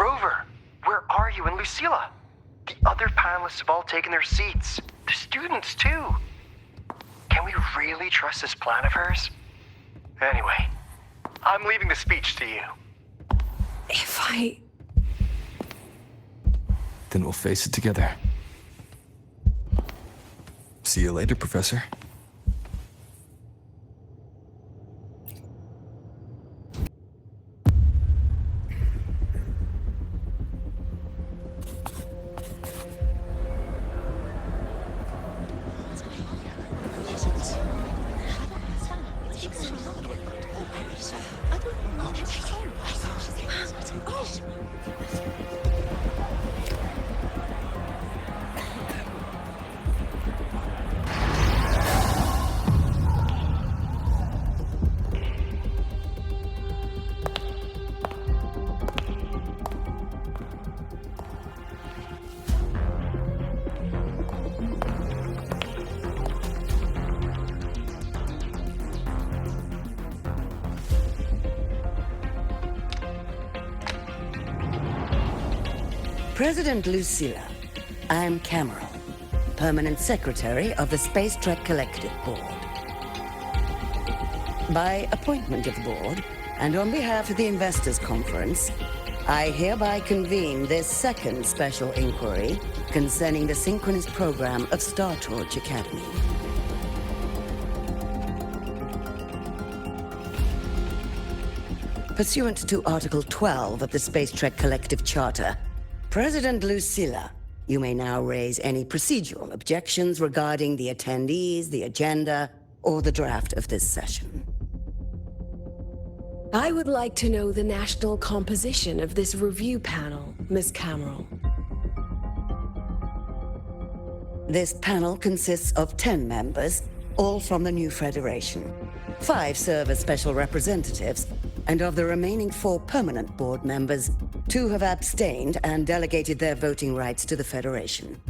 Rover, where are you and Lucilla? The other panelists have all taken their seats. The students, too. Can we really trust this plan of hers? Anyway, I'm leaving the speech to you. Then we'll face it together. See you later, Professor. President Lucilla, I'm Cameron, Permanent Secretary of the Space Trek Collective Board. By appointment of the board, and on behalf of the Investors Conference, I hereby convene this second special inquiry concerning the Synchronist Program of Star Torch Academy. Pursuant to Article 12 of the Space Trek Collective Charter, President Lucilla, you may now raise any procedural objections regarding the attendees, the agenda, or the draft of this session. I would like to know the national composition of this review panel, Ms. Cameron. This panel consists of 10 members, all from the new Federation. 5 serve as special representatives, and of the remaining 4 permanent board members, 2 have abstained and delegated their voting rights to the Federation.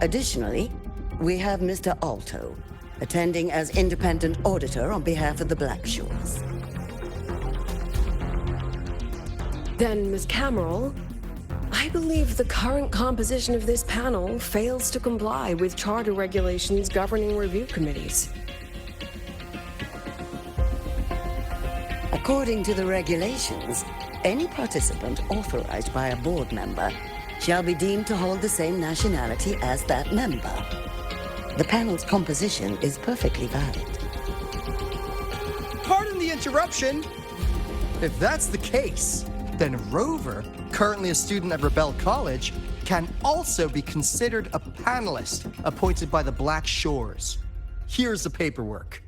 Additionally, we have Mr. Alto, attending as independent auditor on behalf of the Black Shores. Then, Ms. Cameron, I believe the current composition of this panel fails to comply with charter regulations governing review committees. According to the regulations, any participant authorized by a board member shall be deemed to hold the same nationality as that member. The panel's composition is perfectly valid. Pardon the interruption. If that's the case, then Rover, currently a student at Rebel College, can also be considered a panelist appointed by the Black Shores. Here's the paperwork.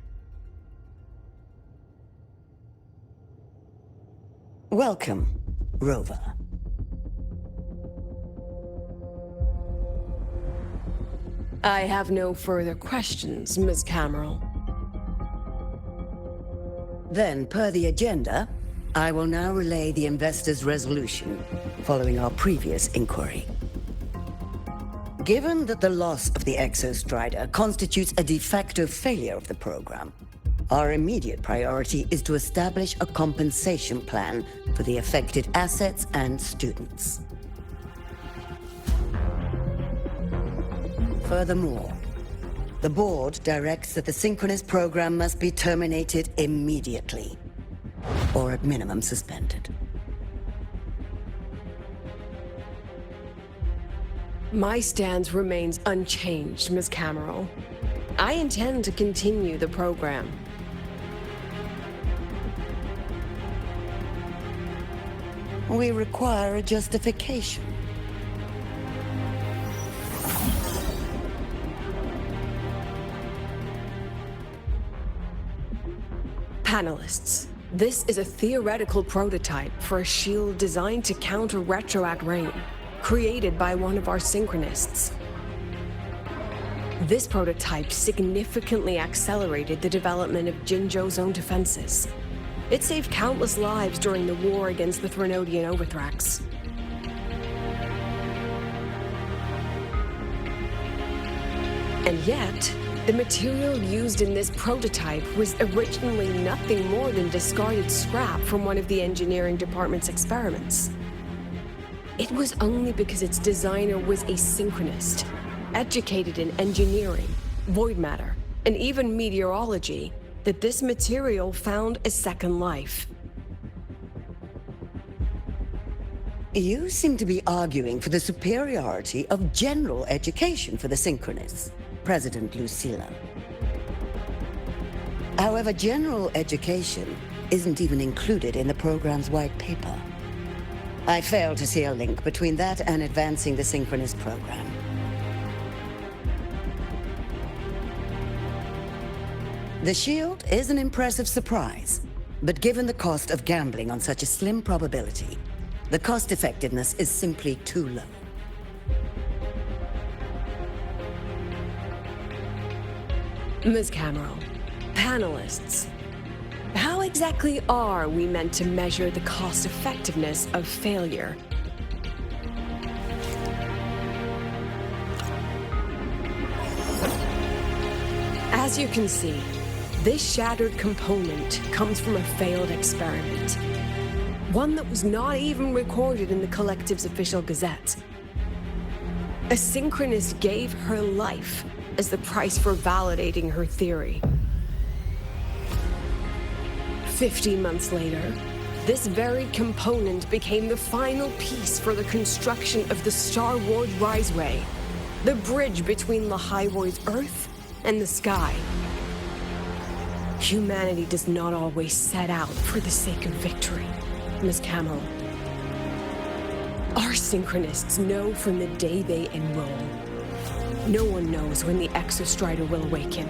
Welcome, Rover. I have no further questions, Ms. Cameron. Then, per the agenda, I will now relay the investors' resolution following our previous inquiry. Given that the loss of the Exostrider constitutes a de facto failure of the program, our immediate priority is to establish a compensation plan for the affected assets and students. Furthermore, the board directs that the Synchronist program must be terminated immediately, or at minimum suspended. My stance remains unchanged, Ms. Cameron. I intend to continue the program. We require a justification. Panelists, this is a theoretical prototype for a shield designed to counter retroact rain, created by one of our synchronists. This prototype significantly accelerated the development of Jinzhou's own defenses. It saved countless lives during the war against the Threnodian Overthrax. And yet, The material used in this prototype was originally nothing more than discarded scrap from one of the engineering department's experiments. It was only because its designer was a synchronist, educated in engineering, void matter, and even meteorology, that this material found a second life. You seem to be arguing for the superiority of general education for the Synchronists, President Lucilla. However, general education isn't even included in the program's white paper. I fail to see a link between that and advancing the Synchronist program. The shield is an impressive surprise, but given the cost of gambling on such a slim probability, the cost-effectiveness is simply too low. Ms. Cameron, panelists, how exactly are we meant to measure the cost-effectiveness of failure? As you can see, this shattered component comes from a failed experiment. One that was not even recorded in the Collective's official gazette. A synchronist gave her life as the price for validating her theory. 50 months later, this very component became the final piece for the construction of the starward riseway, the bridge between Lahai-roi's Earth and the sky. Humanity does not always set out for the sake of victory, Ms. Camel. Our synchronists know from the day they enroll. No one knows when the Exostrider will awaken,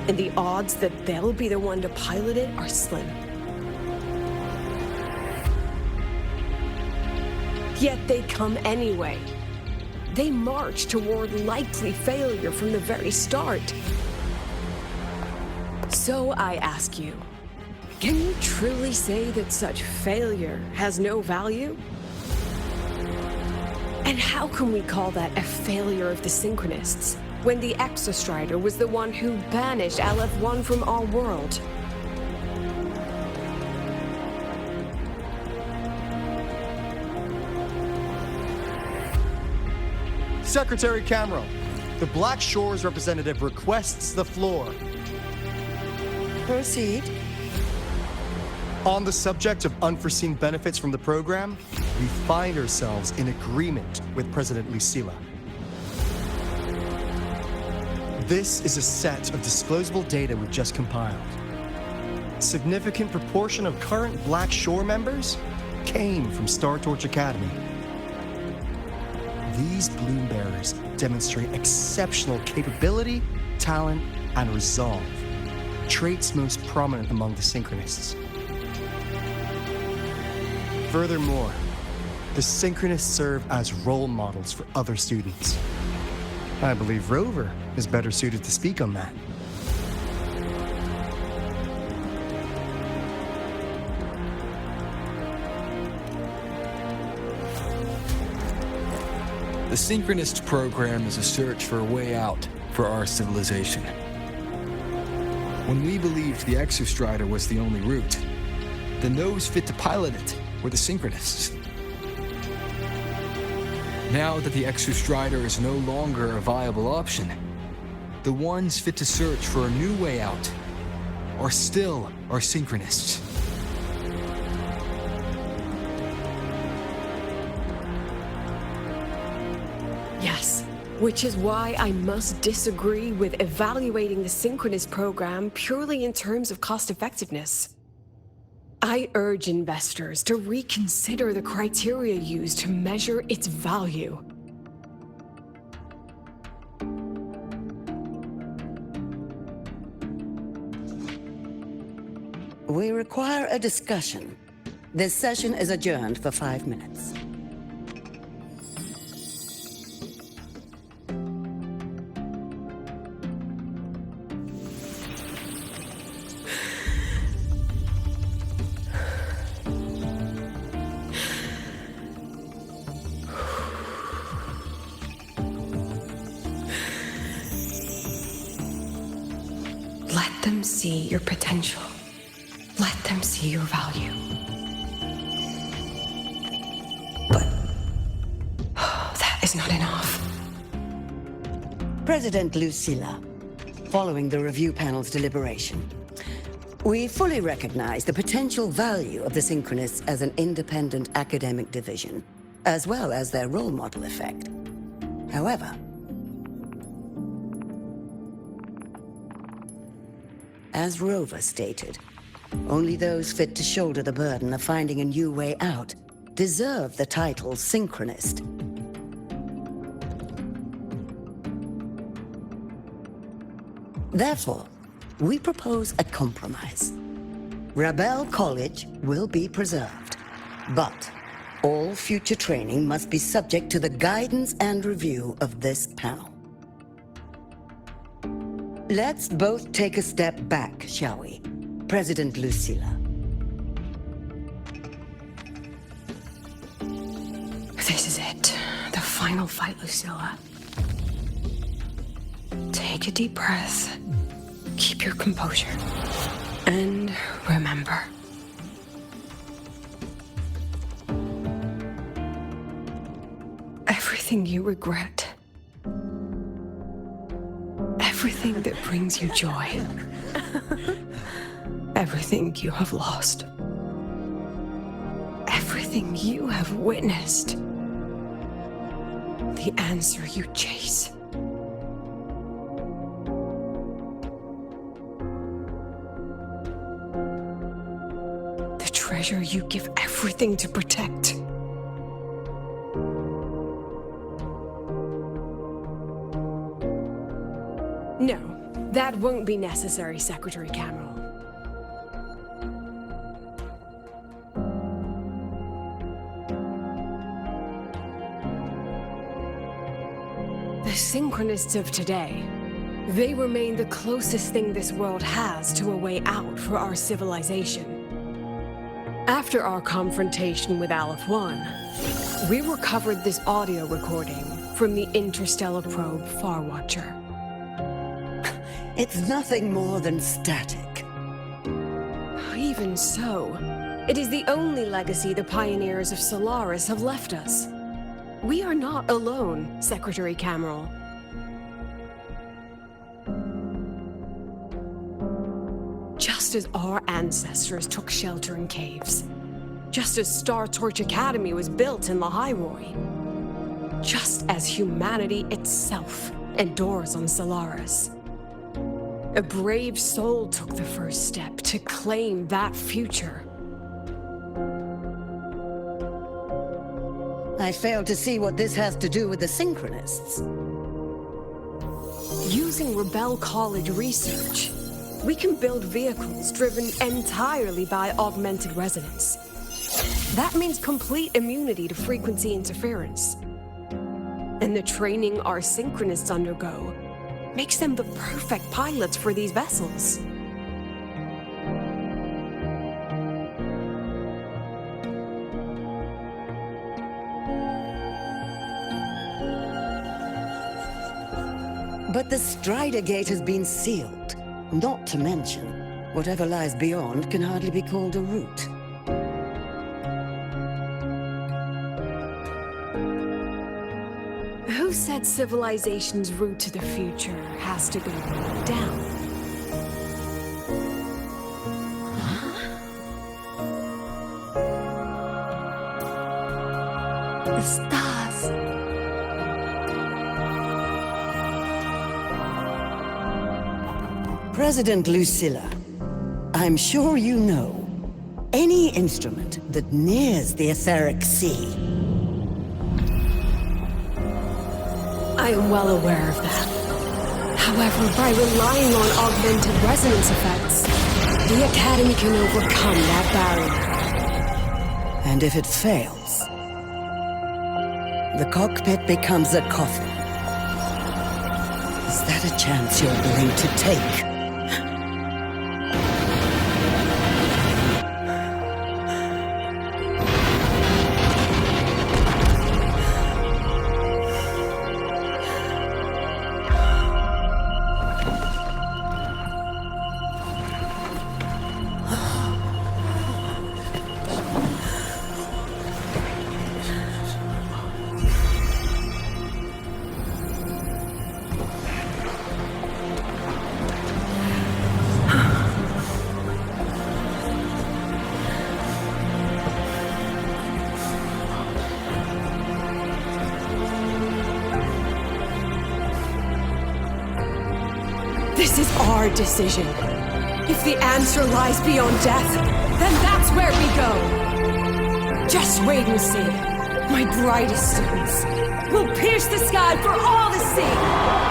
and the odds that they'll be the one to pilot it are slim. Yet they come anyway. They march toward likely failure from the very start. So I ask you, can you truly say that such failure has no value? And how can we call that a failure of the Synchronists, when the Exostrider was the one who banished LF1 from our world? Secretary Cameron, the Black Shores representative requests the floor. Proceed. On the subject of unforeseen benefits from the program, we find ourselves in agreement with President Lucilla. This is a set of disclosable data we've just compiled. Significant proportion of current Black Shore members came from Star Torch Academy. These bloom bearers demonstrate exceptional capability, talent, and resolve, traits most prominent among the Synchronists. Furthermore, the Synchronists serve as role models for other students. I believe Rover is better suited to speak on that. The Synchronists Program is a search for a way out for our civilization. When we believed the Exostrider was the only route, then those fit to pilot it were the Synchronists. Now that the Exostrider is no longer a viable option, the ones fit to search for a new way out are still our Synchronists. Yes, which is why I must disagree with evaluating the Synchronist program purely in terms of cost-effectiveness. I urge investors to reconsider the criteria used to measure its value. We require a discussion. This session is adjourned for 5 minutes. them see your potential. Let them see your value. But that is not enough. President Lucilla, following the review panel's deliberation, we fully recognize the potential value of the Synchronists as an independent academic division, as well as their role model effect. However, as Rover stated, only those fit to shoulder the burden of finding a new way out deserve the title Synchronist. Therefore, we propose a compromise. Rebel College will be preserved, but all future training must be subject to the guidance and review of this panel. Let's both take a step back, shall we? President Lucilla. This is it. The final fight, Lucilla. Take a deep breath. Keep your composure. And remember. Everything you regret. Everything that brings you joy. Everything you have lost. Everything you have witnessed. The answer you chase. The treasure you give everything to protect. No, that won't be necessary, Secretary Cameron. The Synchronists of today, they remain the closest thing this world has to a way out for our civilization. After our confrontation with Aleph 1, we recovered this audio recording from the interstellar probe Farwatcher. It's nothing more than static. Even so, it is the only legacy the pioneers of Solaris have left us. We are not alone, Secretary Cameron. Just as our ancestors took shelter in caves, just as Star Torch Academy was built in Lahai-roi, just as humanity itself endures on Solaris, a brave soul took the first step to claim that future. I fail to see what this has to do with the Synchronists. Using Rebel College research, we can build vehicles driven entirely by augmented resonance. That means complete immunity to frequency interference. And the training our Synchronists undergo makes them the perfect pilots for these vessels. But the Strider Gate has been sealed. Not to mention, whatever lies beyond can hardly be called a route. Who said civilization's route to the future has to go down? The stars. President Lucilla, I'm sure you know, any instrument that nears the etheric sea. I am well aware of that. However, by relying on augmented resonance effects, the Academy can overcome that barrier. And if it fails, the cockpit becomes a coffin. Is that a chance you're willing to take? hard decision. If the answer lies beyond death, then that's where we go. Just wait and see. My brightest students will pierce the sky for all to see.